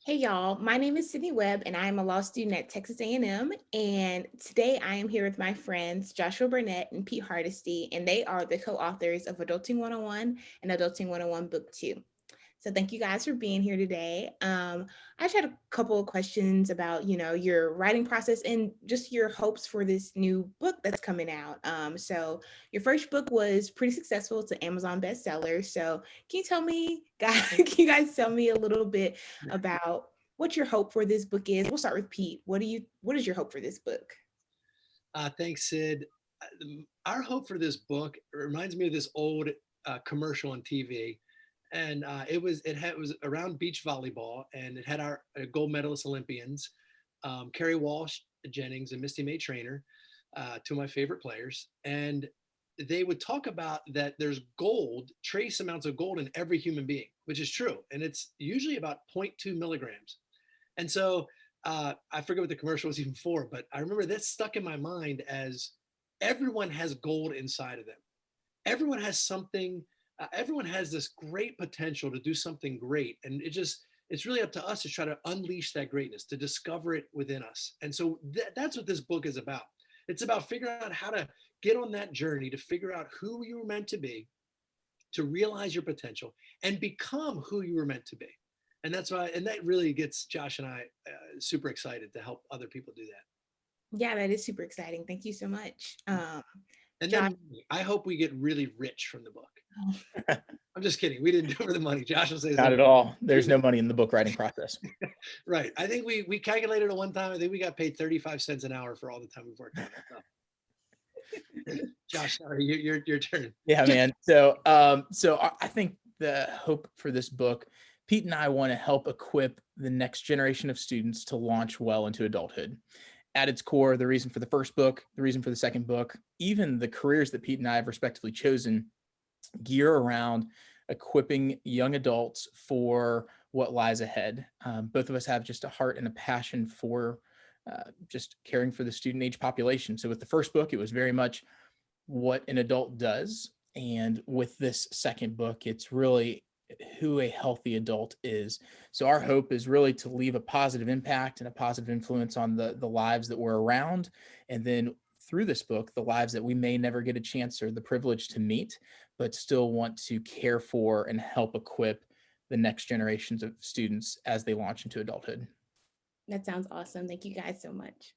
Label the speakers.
Speaker 1: Hey y'all, my name is Sydney Webb and I am a law student at Texas A&M. And today I am here with my friends Joshua Burnett and Pete Hardesty, and they are the co-authors of Adulting 101 and Adulting 101 Book 2. So thank you guys for being here today. I just had a couple of questions about, your writing process and just your hopes for this new book that's coming out. So your first book was pretty successful. It's an Amazon bestseller. So can you tell me, guys, can you guys tell me a little bit about what your hope for this book is? We'll start with Pete. What is your hope for this book?
Speaker 2: Thanks, Sid. Our hope for this book reminds me of this old commercial on TV, and it was around beach volleyball, and it had our gold medalist Olympians, Kerry Walsh Jennings and Misty May Trainer, two of my favorite players, and they would talk about that there's gold, trace amounts of gold in every human being, which is true, and it's usually about zero point 0.2 milligrams. And so I forget what the commercial was even for, but I remember that stuck in my mind as everyone has gold inside of them. Everyone has something. Everyone has this great potential to do something great, and it's really up to us to try to unleash that greatness, to discover it within us. And so that's what this book is about. It's about figuring out how to get on that journey to figure out who you were meant to be, to realize your potential and become who you were meant to be. And that's why, and that really gets Josh and I super excited to help other people do that.
Speaker 1: Yeah, that is super exciting. Thank you so much.
Speaker 2: And
Speaker 1: Josh.
Speaker 2: then I hope we get really rich from the book. I'm just kidding. We didn't do it for the money. Josh will say the
Speaker 3: Not
Speaker 2: same.
Speaker 3: at all. There's no money in the book writing process.
Speaker 2: Right. I think we calculated at one time. I think we got paid 35 cents an hour for all the time we've worked on it. So, Josh, sorry, your turn.
Speaker 3: Yeah, man. So I think the hope for this book, Pete and I want to help equip the next generation of students to launch well into adulthood. At its core, the reason for the first book, the reason for the second book, even the careers that Pete and I have respectively chosen gear around equipping young adults for what lies ahead. Both of us have just a heart and a passion for just caring for the student age population. So with the first book, it was very much what an adult does. And with this second book, it's really who a healthy adult is. So our hope is really to leave a positive impact and a positive influence on the lives that we're around. And then through this book, the lives that we may never get a chance or the privilege to meet, but still want to care for and help equip the next generations of students as they launch into adulthood.
Speaker 1: That sounds awesome. Thank you guys so much.